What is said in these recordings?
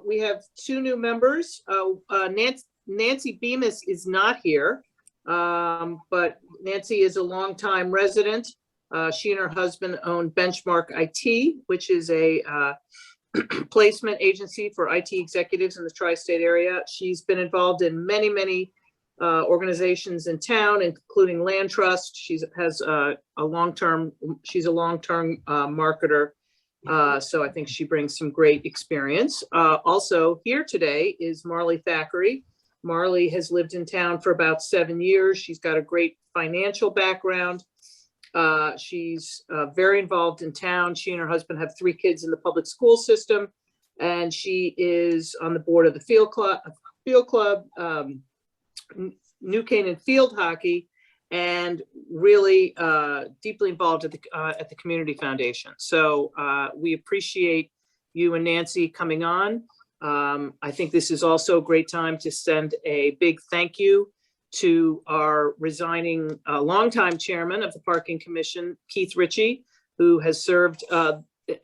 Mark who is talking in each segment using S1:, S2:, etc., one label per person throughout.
S1: We have two new members. Nancy Bemis is not here, but Nancy is a longtime resident. She and her husband own Benchmark IT, which is a placement agency for IT executives in the tri-state area. She's been involved in many organizations in town, including Land Trust. She's a long-term marketer. So I think she brings some great experience. Also here today is Marley Thackeray. Marley has lived in town for about 7 years. She's got a great financial background. She's very involved in town. She and her husband have 3 kids in the public school system, and she is on the board of the Field Club, New Canaan Field Hockey, and really deeply involved at the Community Foundation. So we appreciate you and Nancy coming on. I think this is also a great time to send a big thank you to our resigning longtime chairman of the Parking Commission, Keith Ritchie, who has served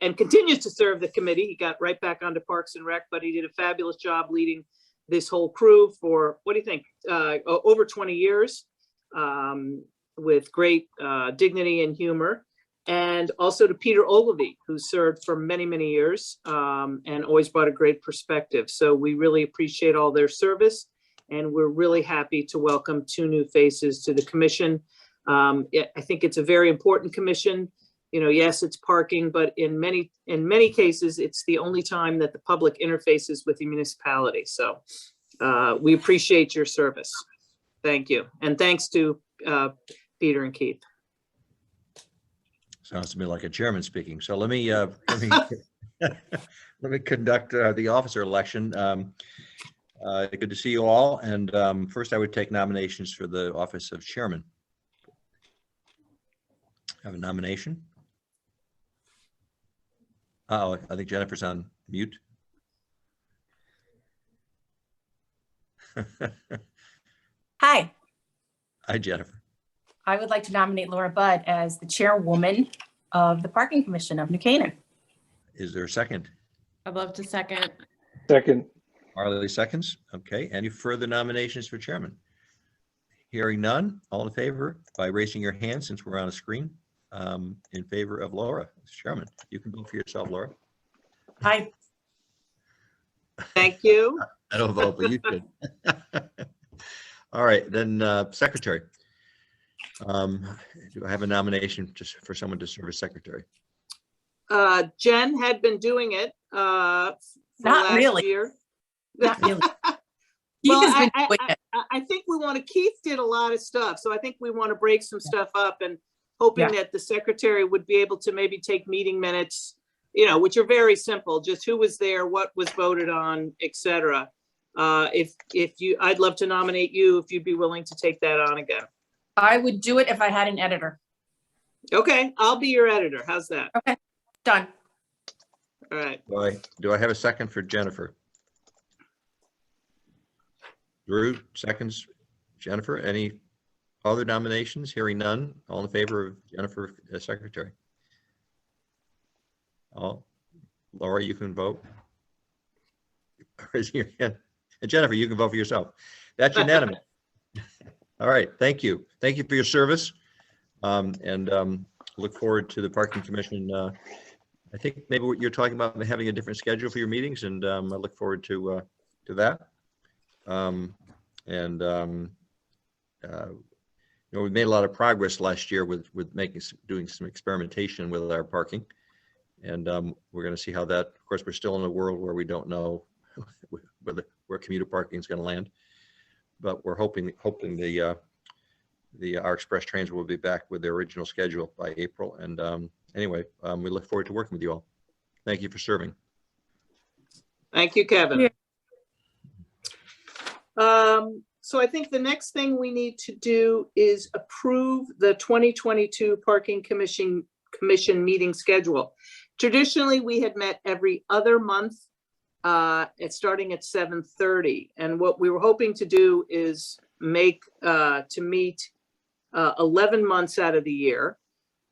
S1: and continues to serve the committee. He got right back onto Parks and Rec, but he did a fabulous job leading this whole crew for, what do you think, over 20 years with great dignity and humor. And also to Peter Ogilvie, who served for many years and always brought a great perspective. So we really appreciate all their service. And we're really happy to welcome 2 new faces to the commission. I think it's a very important commission. You know, yes, it's parking, but in many cases, it's the only time that the public interfaces with the municipality. So we appreciate your service. Thank you. And thanks to Peter and Keith.
S2: Sounds to me like a chairman speaking. So let me let me conduct the officer election. Good to see you all. And first, I would take nominations for the office of chairman. Have a nomination. Oh, I think Jennifer's on mute.
S3: Hi.
S2: Hi, Jennifer.
S3: I would like to nominate Laura Budd as the chairwoman of the Parking Commission of New Canaan.
S2: Is there a second?
S4: I'd love to second.
S5: Second.
S2: Marley seconds. Okay. Any further nominations for chairman? Hearing none. All in favor by raising your hand, since we're on a screen, in favor of Laura as chairman. You can vote for yourself, Laura.
S3: Hi.
S1: Thank you.
S2: I don't vote, but you should. All right, then secretary. Do I have a nomination just for someone to serve as secretary?
S1: Jen had been doing it for
S3: Not
S1: last
S3: really.
S1: year.
S3: Not really.
S1: Well,
S3: Keith has been doing it.
S1: I think we want to, Keith did a lot of stuff, so I think we want to break some stuff up, and hoping that the secretary would be able to maybe take meeting minutes, you know, which are very simple, just who was there, what was voted on, etc. If you, I'd love to nominate you if you'd be willing to take that on again.
S3: I would do it if I had an editor.
S1: Okay, I'll be your editor. How's that?
S3: Okay, done.
S1: All right.
S2: Do I have a second for Jennifer? Drew, seconds. Jennifer, any other nominations? Hearing none. All in favor of Jennifer as secretary? All. Laura, you can vote. Raise your hand. And Jennifer, you can vote for yourself. That's unanimous. All right, thank you. Thank you for your service. Look forward to the Parking Commission. I think maybe what you're talking about having a different schedule for your meetings, and I look forward to that. You know, we made a lot of progress last year with doing some experimentation with our parking, and we're going to see how that. Of course, we're still in a world where we don't know where commuter parking is going to land, but we're hoping our express trains will be back with their original schedule by April. And anyway, we look forward to working with you all. Thank you for serving.
S1: Thank you, Kevin. So I think the next thing we need to do is approve the 2022 Parking Commission meeting schedule. Traditionally, we had met every other month, starting at 7:30. And what we were hoping to do is meet 11 months out of the year,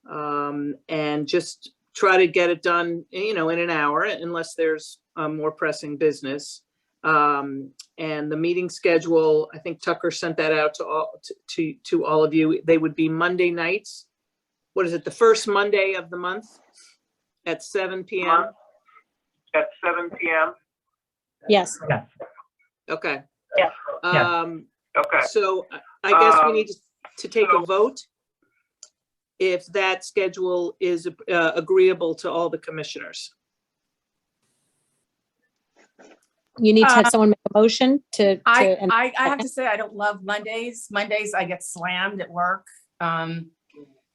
S1: and just try to get it done, in an hour unless there's more pressing business. And the meeting schedule, I think Tucker sent that out to all of you. They would be Monday nights. What is it? The first Monday of the month at 7 p.m.
S5: At 7 p.m.
S6: Yes.
S1: Okay.
S5: Yes. Okay.
S1: So I guess we need to take a vote if that schedule is agreeable to all the commissioners.
S6: You need to have someone make a motion and
S3: I have to say, I don't love Mondays. Mondays, I get slammed at work.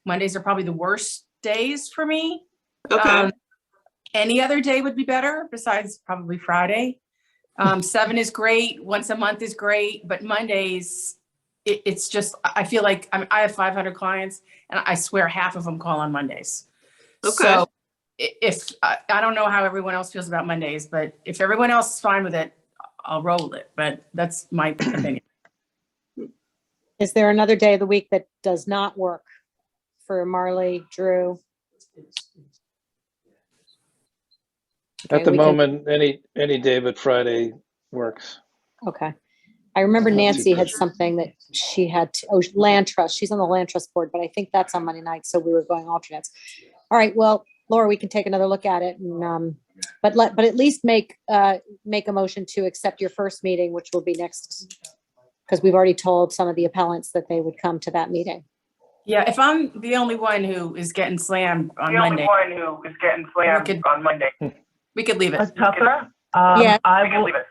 S3: Mondays are probably the worst days for me.
S1: Okay.
S3: Any other day would be better besides probably Friday. 7 is great. Once a month is great, but Mondays, it's just, I feel like I have 500 clients and I swear half of them call on Mondays.
S1: Okay.
S3: So if, I don't know how everyone else feels about Mondays, but if everyone else is fine with it, I'll roll with it, but that's my opinion.
S6: is there another day of the week that does not work for Marley, Drew? Okay,
S7: At the
S6: we can-
S7: moment, any day but Friday works.
S6: Okay. I remember
S7: Not too
S6: Nancy had
S7: pressure.
S6: something that she had, land trust. She's on the land trust board, but I think that's on Monday night, so we were going alternates. All right, well, Laura, we can take another look at it and, but at least make a motion to accept your first meeting, which will be next, because we've already told some of the appellants that they would come to that meeting.
S3: Yeah, if I'm the only one who is getting slammed on
S5: The only
S3: Monday,
S5: one who is getting slammed
S3: could-
S5: on Monday.
S3: we could leave it.
S8: Tucker,
S6: Yeah.
S8: I
S5: We can
S8: will,
S5: leave it.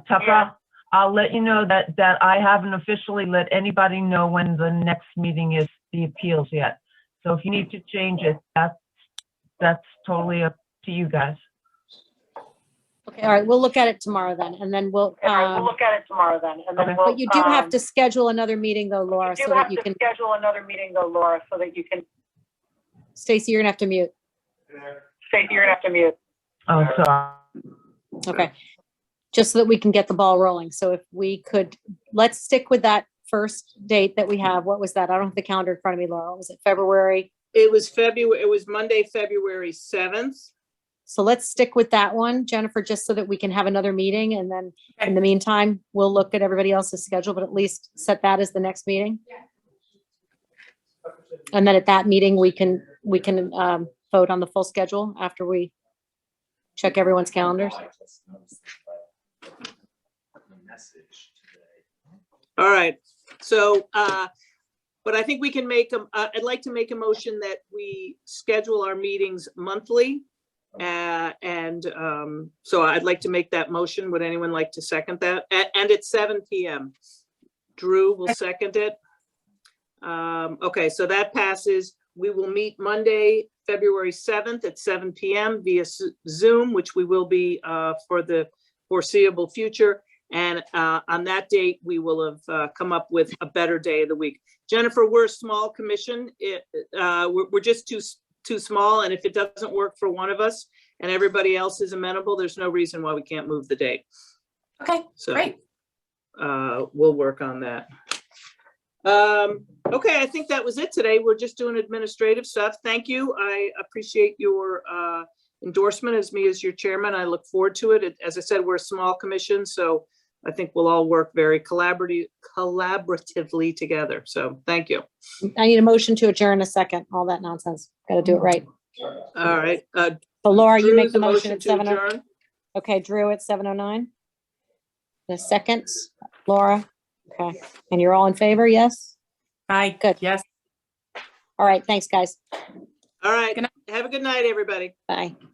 S8: Tucker, I'll let you know that I haven't officially let anybody know when the next meeting is, the appeals yet. So if you need to change it, that's totally up to you guys.
S6: Okay, all right, we'll look at it tomorrow then, and then we'll,
S5: All right, we'll look at it tomorrow then, and then
S8: Okay.
S5: we'll.
S6: but you do have to schedule another meeting though, Laura,
S5: You
S6: so
S5: do
S6: that
S5: have
S6: you
S5: to
S6: can,
S5: schedule another meeting though, Laura, so that you can,
S6: Stacy, you're gonna have to mute.
S5: Stacey, you're gonna have to mute.
S8: Oh, sorry.
S6: Okay. Just so that we can get the ball rolling. So if we could, let's stick with that first date that we have. What was that? I don't have the calendar in front of me, Laura. Was it February?
S1: It was Monday, February 7th.
S6: So let's stick with that one, Jennifer, just so that we can have another meeting. And then in the meantime, we'll look at everybody else's schedule, but at least set that as the next meeting. And then at that meeting, we can vote on the full schedule after we check everyone's calendars.
S1: All right, so, but I think we can I'd like to make a motion that we schedule our meetings monthly. And so I'd like to make that motion. Would anyone like to second that? And it's 7 p.m. Drew will second it. Okay, so that passes. We will meet Monday, February 7th at 7 p.m. via Zoom, which we will be for the foreseeable future. And on that date, we will have come up with a better day of the week. Jennifer, we're a small commission. We're just too small. And if it doesn't work for one of us and everybody else is amenable, there's no reason why we can't move the date.
S3: Okay,
S1: So
S3: great.
S1: we'll work on that. Okay, I think that was it today. We're just doing administrative stuff. Thank you. I appreciate your endorsement as your chairman. I look forward to it. As I said, we're a small commission, so I think we'll all work very collaboratively together. So thank you.
S6: I need a motion to adjourn a second, all that nonsense. Got to do it right.
S1: All right.
S6: So Laura, you
S1: Drew,
S6: make the motion at
S1: to
S6: 7:00.
S1: adjourn.
S6: Okay, Drew at 7:09. The second, Laura. Okay, and you're all in favor, yes?
S3: Hi,
S6: Good.
S3: yes.
S6: All right, thanks, guys.
S1: All right.
S3: Good night.
S1: Have a good night, everybody.
S6: Bye.
S1: Take care.